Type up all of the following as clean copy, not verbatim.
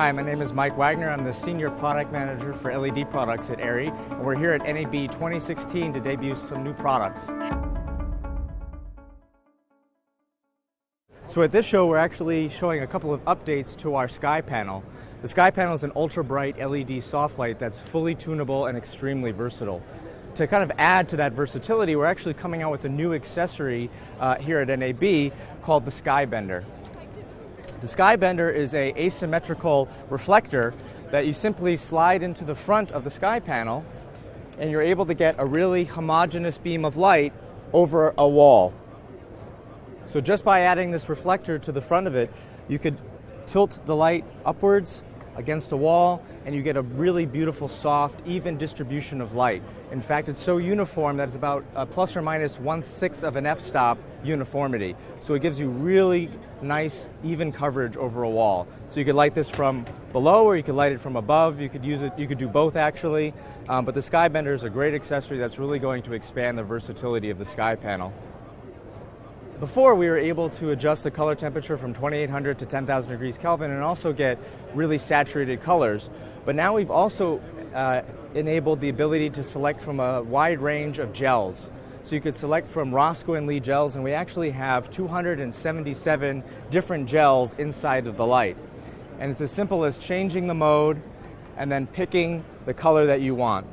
Hi, my name is Mike Wagner. I'm the Senior Product Manager for LED products at ARRI, and we're here at NAB 2016 to debut some new products. So at this show, we're actually showing a couple of updates to our SkyPanel. The SkyPanel is an ultra-bright LED soft light that's fully tunable and extremely versatile. To kind of add to that versatility, we're actually coming out with a new accessory here at NAB called the SkyBender. The SkyBender is an asymmetrical reflector that you simply slide into the front of the SkyPanel, and you're able to get a really homogeneous beam of light over a wall. So just by adding this reflector to the front of it, you could tilt the light upwards against a wall, and you get a really beautiful, soft, even distribution of light. In fact, it's so uniform that it's about plus or minus 1/6 of an f-stop uniformity. So it gives you really nice, even coverage over a wall. So you could light this from below, or you could light it from above. You could use it. You could do both actually. But the SkyBender is a great accessory that's really going to expand the versatility of the SkyPanel. Before, we were able to adjust the color temperature from 2800 to 10,000 degrees Kelvin and also get really saturated colors. But now we've also enabled the ability to select from a wide range of gels. So you could select from Roscoe and Lee gels, and we actually have 277 different gels inside of the light. And it's as simple as changing the mode and then picking the color that you want.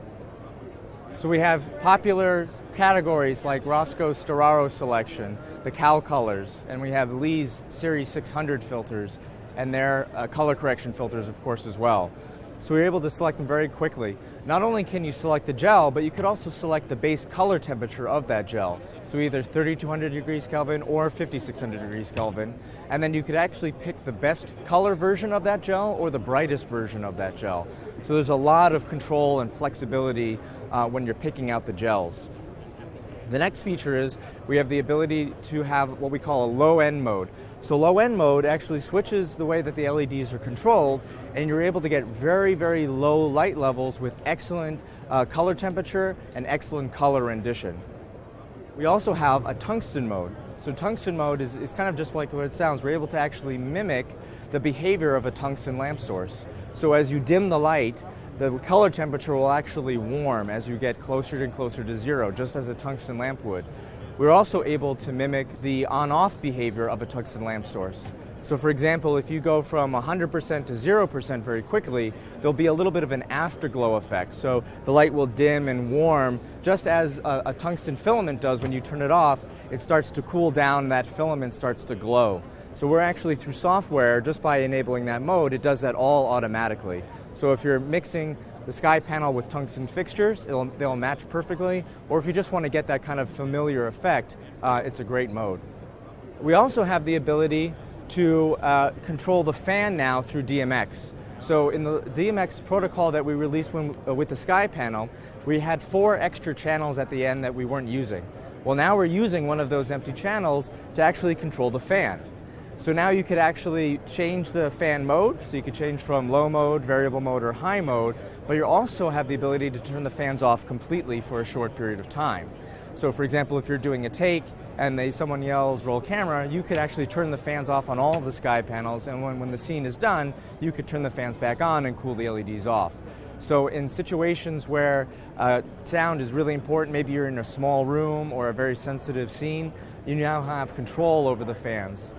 So we have popular categories like Roscoe's Storaro selection, the Cal colors, and we have Lee's Series 600 filters and their color correction filters, of course, as well. So we're able to select them very quickly. Not only can you select the gel, but you could also select the base color temperature of that gel. So either 3200 degrees Kelvin or 5600 degrees Kelvin. And then you could actually pick the best color version of that gel or the brightest version of that gel. So there's a lot of control and flexibility when you're picking out the gels. The next feature is we have the ability to have what we call a low-end mode. So low-end mode actually switches the way that the LEDs are controlled, and you're able to get very, very low light levels with excellent color temperature and excellent color rendition. We also have a tungsten mode. So tungsten mode is kind of just like what it sounds. We're able to actually mimic the behavior of a tungsten lamp source. So as you dim the light, the color temperature will actually warm as you get closer and closer to zero, just as a tungsten lamp would. We're also able to mimic the on-off behavior of a tungsten lamp source. So for example, if you go from 100% to 0% very quickly, there'll be a little bit of an afterglow effect. So the light will dim and warm, just as a tungsten filament does when you turn it off. It starts to cool down and that filament starts to glow. So we're actually, through software, just by enabling that mode, it does that all automatically. So if you're mixing the SkyPanel with tungsten fixtures, they'll match perfectly. Or if you just want to get that kind of familiar effect, it's a great mode. We also have the ability to control the fan now through DMX. So in the DMX protocol that we released with the SkyPanel, we had 4 extra channels at the end that we weren't using. Well, now we're using one of those empty channels to actually control the fan. So now you could actually change the fan mode, so you could change from low mode, variable mode, or high mode, but you also have the ability to turn the fans off completely for a short period of time. So for example, if you're doing a take and someone yells roll camera, you could actually turn the fans off on all of the SkyPanels, and when the scene is done, you could turn the fans back on and cool the LEDs off. So in situations where sound is really important, maybe you're in a small room or a very sensitive scene, you now have control over the fans.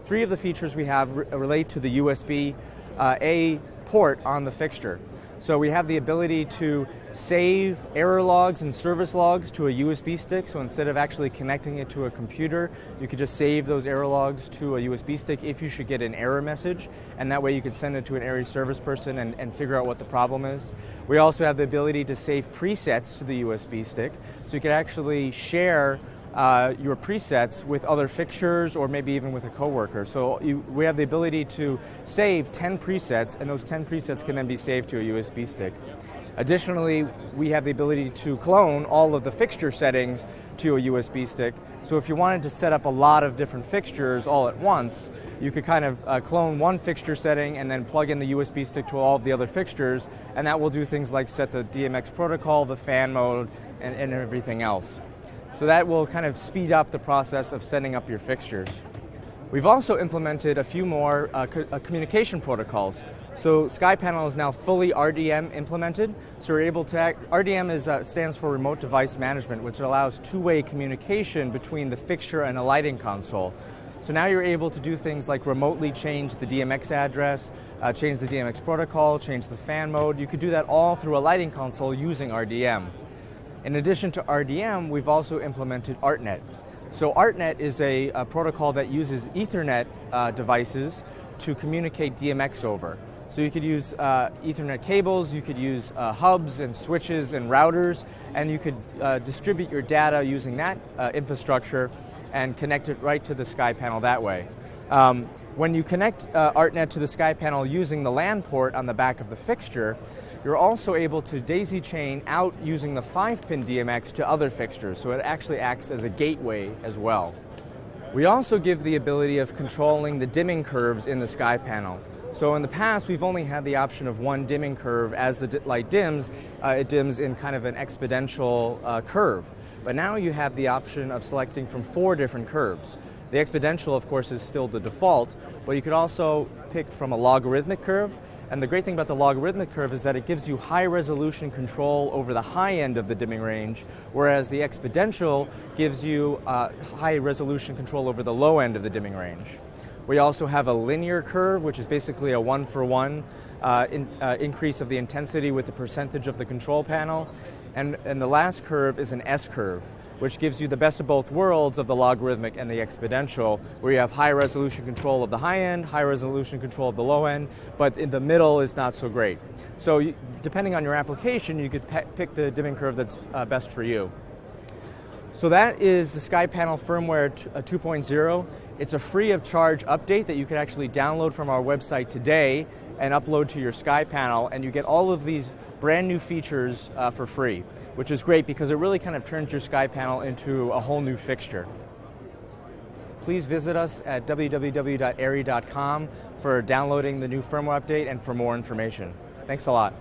3 of the features we have relate to the USB-A port on the fixture. So we have the ability to save error logs and service logs to a USB stick. So instead of actually connecting it to a computer, you could just save those error logs to a USB stick if you should get an error message. And that way you could send it to an ARRI service person and figure out what the problem is. We also have the ability to save presets to the USB stick. So you could actually share your presets with other fixtures or maybe even with a coworker. So we have the ability to save 10 presets, and those 10 presets can then be saved to a USB stick. Additionally, we have the ability to clone all of the fixture settings to a USB stick. So if you wanted to set up a lot of different fixtures all at once, you could kind of clone one fixture setting and then plug in the USB stick to all of the other fixtures, and that will do things like set the DMX protocol, the fan mode, and everything else. So that will kind of speed up the process of setting up your fixtures. We've also implemented a few more communication protocols. So SkyPanel is now fully RDM implemented. So we're able to RDM stands for Remote Device Management, which allows two-way communication between the fixture and a lighting console. So now you're able to do things like remotely change the DMX address, change the DMX protocol, change the fan mode. You could do that all through a lighting console using RDM. In addition to RDM, we've also implemented Artnet. So Artnet is a protocol that uses Ethernet devices to communicate DMX over. So you could use Ethernet cables, you could use hubs and switches and routers, and you could distribute your data using that infrastructure and connect it right to the SkyPanel that way. When you connect Artnet to the SkyPanel using the LAN port on the back of the fixture, you're also able to daisy chain out using the 5-pin DMX to other fixtures, so it actually acts as a gateway as well. We also give the ability of controlling the dimming curves in the SkyPanel. So in the past, we've only had the option of one dimming curve. As the light dims, it dims in kind of an exponential curve. But now you have the option of selecting from 4 different curves. The exponential, of course, is still the default, but you could also pick from a logarithmic curve. And the great thing about the logarithmic curve is that it gives you high resolution control over the high end of the dimming range, whereas the exponential gives you high resolution control over the low end of the dimming range. We also have a linear curve, which is basically a 1-for-1 increase of the intensity with the percentage of the control panel. And the last curve is an S curve, which gives you the best of both worlds of the logarithmic and the exponential, where you have high resolution control of the high end, high resolution control of the low end, but in the middle is not so great. So depending on your application, you could pick the dimming curve that's best for you. So that is the SkyPanel firmware 2.0. It's a free of charge update that you can actually download from our website today and upload to your SkyPanel, and you get all of these brand new features for free, which is great because it really kind of turns your SkyPanel into a whole new fixture. Please visit us at www.arri.com for downloading the new firmware update and for more information. Thanks a lot.